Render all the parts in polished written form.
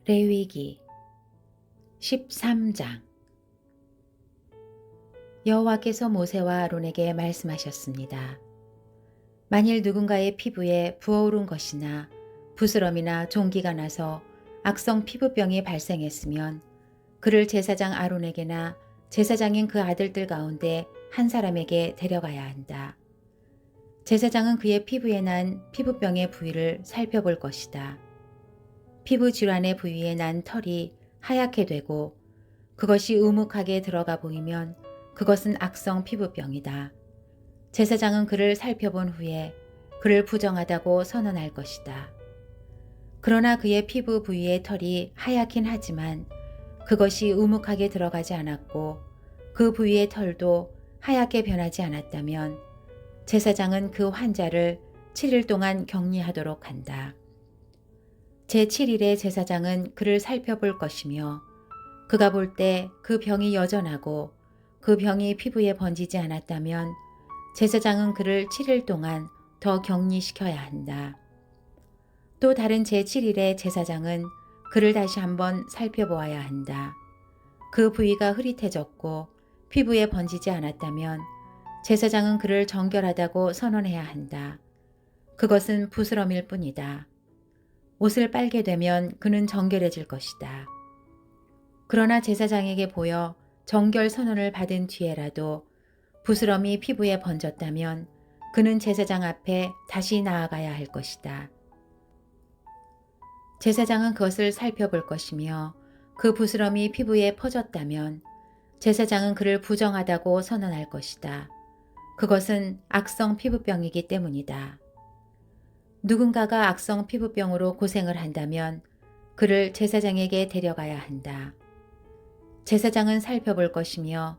레위기 13장. 여호와께서 모세와 아론에게 말씀하셨습니다. 만일 누군가의 피부에 부어오른 것이나 부스럼이나 종기가 나서 악성 피부병이 발생했으면 그를 제사장 아론에게나 제사장인 그 아들들 가운데 한 사람에게 데려가야 한다. 제사장은 그의 피부에 난 피부병의 부위를 살펴볼 것이다. 피부 질환의 부위에 난 털이 하얗게 되고 그것이 우묵하게 들어가 보이면 그것은 악성 피부병이다. 제사장은 그를 살펴본 후에 그를 부정하다고 선언할 것이다. 그러나 그의 피부 부위의 털이 하얗긴 하지만 그것이 우묵하게 들어가지 않았고 그 부위의 털도 하얗게 변하지 않았다면 제사장은 그 환자를 7일 동안 격리하도록 한다. 제7일에 제사장은 그를 살펴볼 것이며 그가 볼 때 그 병이 여전하고 그 병이 피부에 번지지 않았다면 제사장은 그를 7일 동안 더 격리시켜야 한다. 또 다른 제7일에 제사장은 그를 다시 한번 살펴보아야 한다. 그 부위가 흐릿해졌고 피부에 번지지 않았다면 제사장은 그를 정결하다고 선언해야 한다. 그것은 부스럼일 뿐이다. 옷을 빨게 되면 그는 정결해질 것이다. 그러나 제사장에게 보여 정결 선언을 받은 뒤에라도 부스럼이 피부에 번졌다면 그는 제사장 앞에 다시 나아가야 할 것이다. 제사장은 그것을 살펴볼 것이며 그 부스럼이 피부에 퍼졌다면 제사장은 그를 부정하다고 선언할 것이다. 그것은 악성 피부병이기 때문이다. 누군가가 악성 피부병으로 고생을 한다면 그를 제사장에게 데려가야 한다. 제사장은 살펴볼 것이며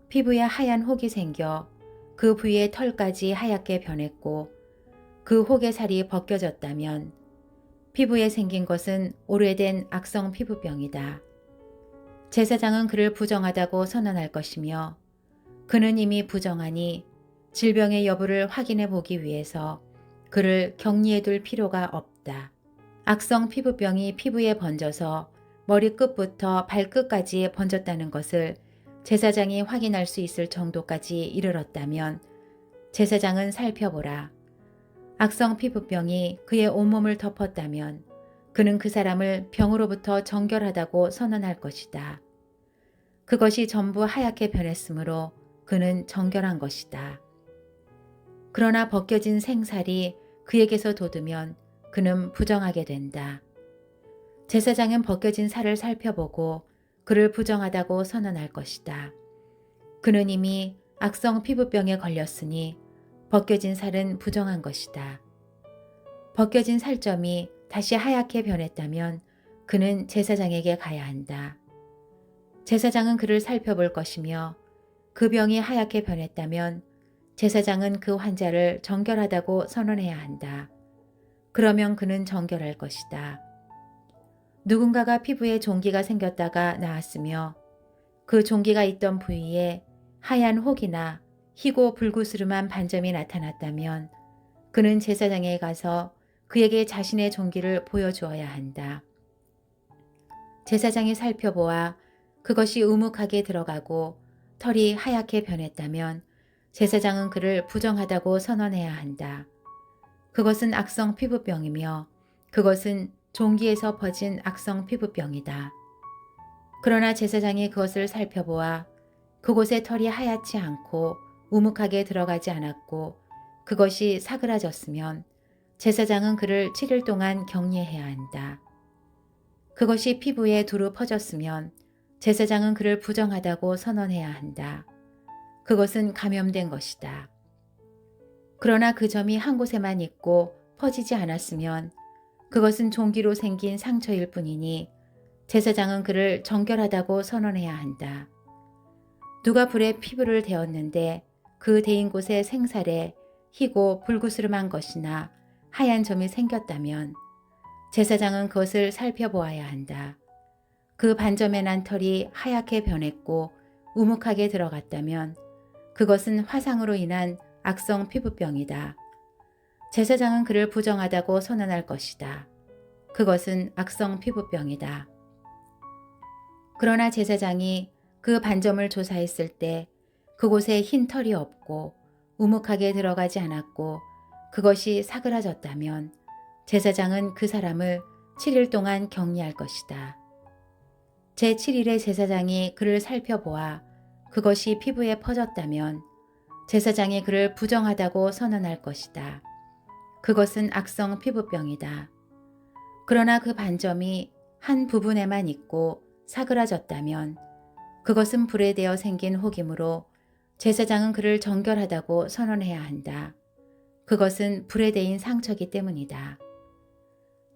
피부에 하얀 혹이 생겨 그 부위의 털까지 하얗게 변했고 그 혹의 살이 벗겨졌다면 피부에 생긴 것은 오래된 악성 피부병이다. 제사장은 그를 부정하다고 선언할 것이며 그는 이미 부정하니 질병의 여부를 확인해 보기 위해서 그를 격리해 둘 필요가 없다. 악성 피부병이 피부에 번져서 머리끝부터 발끝까지 번졌다는 것을 제사장이 확인할 수 있을 정도까지 이르렀다면 제사장은 살펴보라. 악성 피부병이 그의 온몸을 덮었다면 그는 그 사람을 병으로부터 정결하다고 선언할 것이다. 그것이 전부 하얗게 변했으므로 그는 정결한 것이다. 그러나 벗겨진 생살이 그에게서 돋으면 그는 부정하게 된다. 제사장은 벗겨진 살을 살펴보고 그를 부정하다고 선언할 것이다. 그는 이미 악성 피부병에 걸렸으니 벗겨진 살은 부정한 것이다. 벗겨진 살점이 다시 하얗게 변했다면 그는 제사장에게 가야 한다. 제사장은 그를 살펴볼 것이며 그 병이 하얗게 변했다면 제사장은 그 환자를 정결하다고 선언해야 한다. 그러면 그는 정결할 것이다. 누군가가 피부에 종기가 생겼다가 나았으며 그 종기가 있던 부위에 하얀 혹이나 희고 불구스름한 반점이 나타났다면 그는 제사장에 가서 그에게 자신의 종기를 보여주어야 한다. 제사장이 살펴보아 그것이 우묵하게 들어가고 털이 하얗게 변했다면 제사장은 그를 부정하다고 선언해야 한다. 그것은 악성 피부병이며 그것은 종기에서 퍼진 악성 피부병이다. 그러나 제사장이 그것을 살펴보아 그곳에 털이 하얗지 않고 우묵하게 들어가지 않았고 그것이 사그라졌으면 제사장은 그를 7일 동안 격리해야 한다. 그것이 피부에 두루 퍼졌으면 제사장은 그를 부정하다고 선언해야 한다. 그것은 감염된 것이다. 그러나 그 점이 한 곳에만 있고 퍼지지 않았으면 그것은 종기로 생긴 상처일 뿐이니 제사장은 그를 정결하다고 선언해야 한다. 누가 불에 피부를 데웠는데 그 데인 곳에 생살에 희고 불구스름한 것이나 하얀 점이 생겼다면 제사장은 그것을 살펴보아야 한다. 그 반점에 난 털이 하얗게 변했고 우묵하게 들어갔다면 그것은 화상으로 인한 악성 피부병이다. 제사장은 그를 부정하다고 선언할 것이다. 그것은 악성 피부병이다. 그러나 제사장이 그 반점을 조사했을 때 그곳에 흰 털이 없고 우묵하게 들어가지 않았고 그것이 사그라졌다면 제사장은 그 사람을 7일 동안 격리할 것이다. 제7일에 제사장이 그를 살펴보아 그것이 피부에 퍼졌다면 제사장이 그를 부정하다고 선언할 것이다. 그것은 악성 피부병이다. 그러나 그 반점이 한 부분에만 있고 사그라졌다면 그것은 불에 대어 생긴 혹이므로 제사장은 그를 정결하다고 선언해야 한다. 그것은 불에 대인 상처이기 때문이다.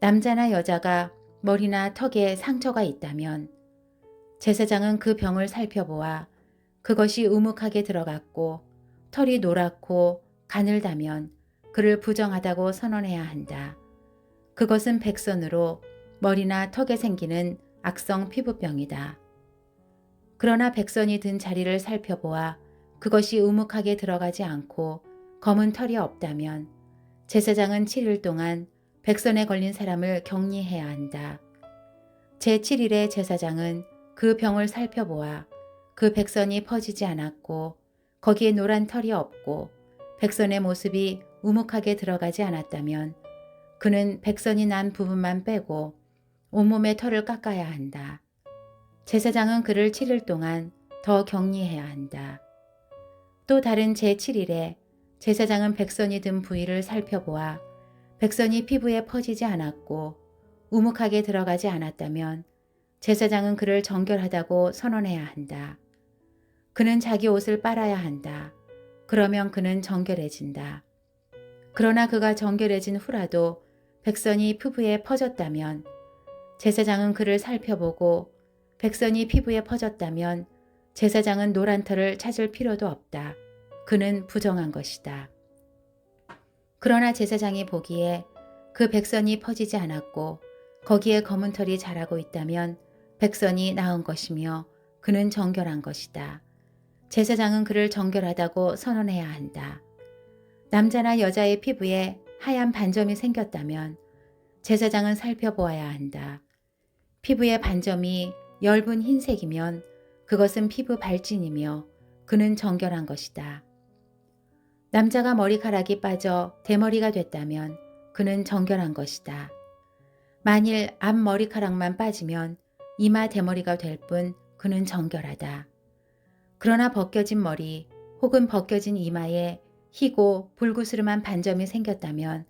남자나 여자가 머리나 턱에 상처가 있다면 제사장은 그 병을 살펴보아 그것이 우묵하게 들어갔고 털이 노랗고 가늘다면 그를 부정하다고 선언해야 한다. 그것은 백선으로 머리나 턱에 생기는 악성 피부병이다. 그러나 백선이 든 자리를 살펴보아 그것이 우묵하게 들어가지 않고 검은 털이 없다면 제사장은 7일 동안 백선에 걸린 사람을 격리해야 한다. 제7일에 제사장은 그 병을 살펴보아 그 백선이 퍼지지 않았고 거기에 노란 털이 없고 백선의 모습이 우묵하게 들어가지 않았다면 그는 백선이 난 부분만 빼고 온몸의 털을 깎아야 한다. 제사장은 그를 7일 동안 더 격리해야 한다. 또 다른 제7일에 제사장은 백선이 든 부위를 살펴보아 백선이 피부에 퍼지지 않았고 우묵하게 들어가지 않았다면 제사장은 그를 정결하다고 선언해야 한다. 그는 자기 옷을 빨아야 한다. 그러면 그는 정결해진다. 그러나 그가 정결해진 후라도 백선이 피부에 퍼졌다면 제사장은 그를 살펴보고 백선이 피부에 퍼졌다면 제사장은 노란 털을 찾을 필요도 없다. 그는 부정한 것이다. 그러나 제사장이 보기에 그 백선이 퍼지지 않았고 거기에 검은 털이 자라고 있다면 백선이 나은 것이며 그는 정결한 것이다. 제사장은 그를 정결하다고 선언해야 한다. 남자나 여자의 피부에 하얀 반점이 생겼다면 제사장은 살펴보아야 한다. 피부의 반점이 엷은 흰색이면 그것은 피부 발진이며 그는 정결한 것이다. 남자가 머리카락이 빠져 대머리가 됐다면 그는 정결한 것이다. 만일 앞머리카락만 빠지면 이마 대머리가 될 뿐 그는 정결하다. 그러나 벗겨진 머리 혹은 벗겨진 이마에 희고 불구스름한 반점이 생겼다면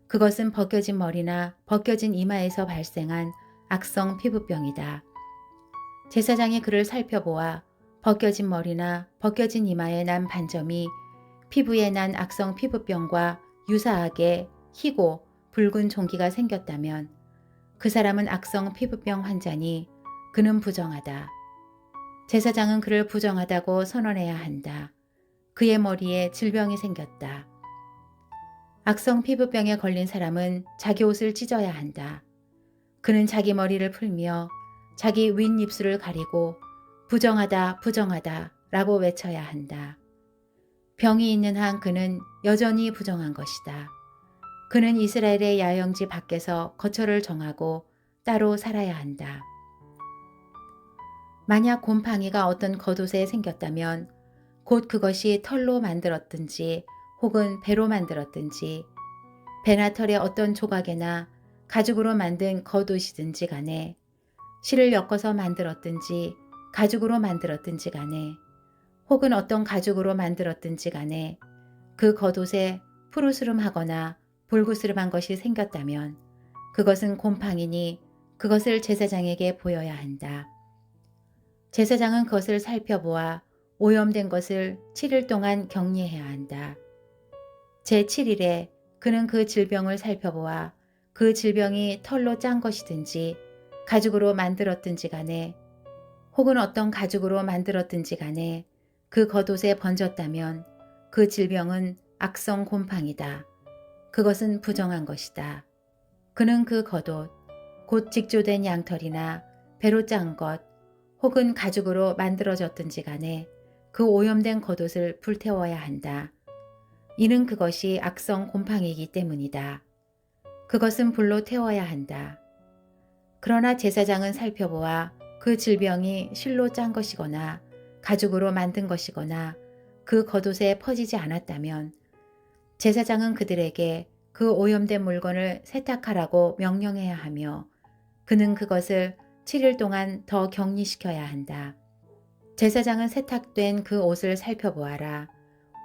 그것은 벗겨진 머리나 벗겨진 이마에서 발생한 악성 피부병이다. 제사장이 그를 살펴보아 벗겨진 머리나 벗겨진 이마에 난 반점이 피부에 난 악성 피부병과 유사하게 희고 붉은 종기가 생겼다면 그 사람은 악성 피부병 환자니 그는 부정하다. 제사장은 그를 부정하다고 선언해야 한다. 그의 머리에 질병이 생겼다. 악성 피부병에 걸린 사람은 자기 옷을 찢어야 한다. 그는 자기 머리를 풀며 자기 윗입술을 가리고 부정하다 부정하다 라고 외쳐야 한다. 병이 있는 한 그는 여전히 부정한 것이다. 그는 이스라엘의 야영지 밖에서 거처를 정하고 따로 살아야 한다. 만약 곰팡이가 어떤 겉옷에 생겼다면 곧 그것이 털로 만들었든지 혹은 배로 만들었든지 배나 털의 어떤 조각이나 가죽으로 만든 겉옷이든지 간에 실을 엮어서 만들었든지 가죽으로 만들었든지 간에 혹은 어떤 가죽으로 만들었든지 간에 그 겉옷에 푸르스름하거나 불구스름한 것이 생겼다면 그것은 곰팡이니 그것을 제사장에게 보여야 한다. 제사장은 그것을 살펴보아 오염된 것을 7일 동안 격리해야 한다. 제7일에 그는 그 질병을 살펴보아 그 질병이 털로 짠 것이든지 가죽으로 만들었든지 간에 혹은 어떤 가죽으로 만들었든지 간에 그 겉옷에 번졌다면 그 질병은 악성 곰팡이다. 그것은 부정한 것이다. 그는 그 겉옷, 곧 직조된 양털이나 배로 짠 것, 혹은 가죽으로 만들어졌든지 간에 그 오염된 겉옷을 불태워야 한다. 이는 그것이 악성 곰팡이이기 때문이다. 그것은 불로 태워야 한다. 그러나 제사장은 살펴보아 그 질병이 실로 짠 것이거나 가죽으로 만든 것이거나 그 겉옷에 퍼지지 않았다면 제사장은 그들에게 그 오염된 물건을 세탁하라고 명령해야 하며 그는 그것을 7일 동안 더 격리시켜야 한다. 제사장은 세탁된 그 옷을 살펴보아라.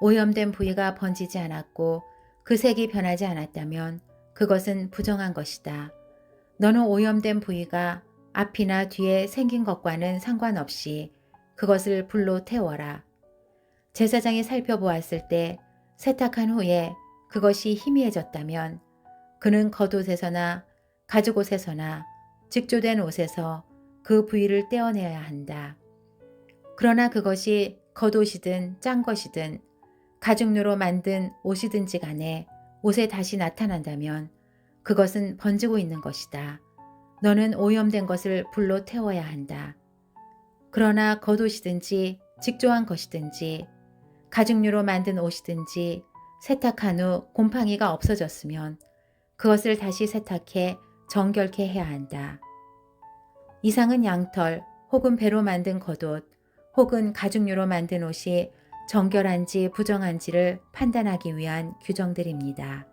오염된 부위가 번지지 않았고 그 색이 변하지 않았다면 그것은 부정한 것이다. 너는 오염된 부위가 앞이나 뒤에 생긴 것과는 상관없이 그것을 불로 태워라. 제사장이 살펴보았을 때 세탁한 후에 그것이 희미해졌다면 그는 겉옷에서나 가죽옷에서나 직조된 옷에서 그 부위를 떼어내야 한다. 그러나 그것이 겉옷이든 짠 것이든 가죽류로 만든 옷이든지 간에 옷에 다시 나타난다면 그것은 번지고 있는 것이다. 너는 오염된 것을 불로 태워야 한다. 그러나 겉옷이든지 직조한 것이든지 가죽류로 만든 옷이든지 세탁한 후 곰팡이가 없어졌으면 그것을 다시 세탁해 정결케 해야 한다. 이상은 양털 혹은 배로 만든 겉옷 혹은 가죽류로 만든 옷이 정결한지 부정한지를 판단하기 위한 규정들입니다.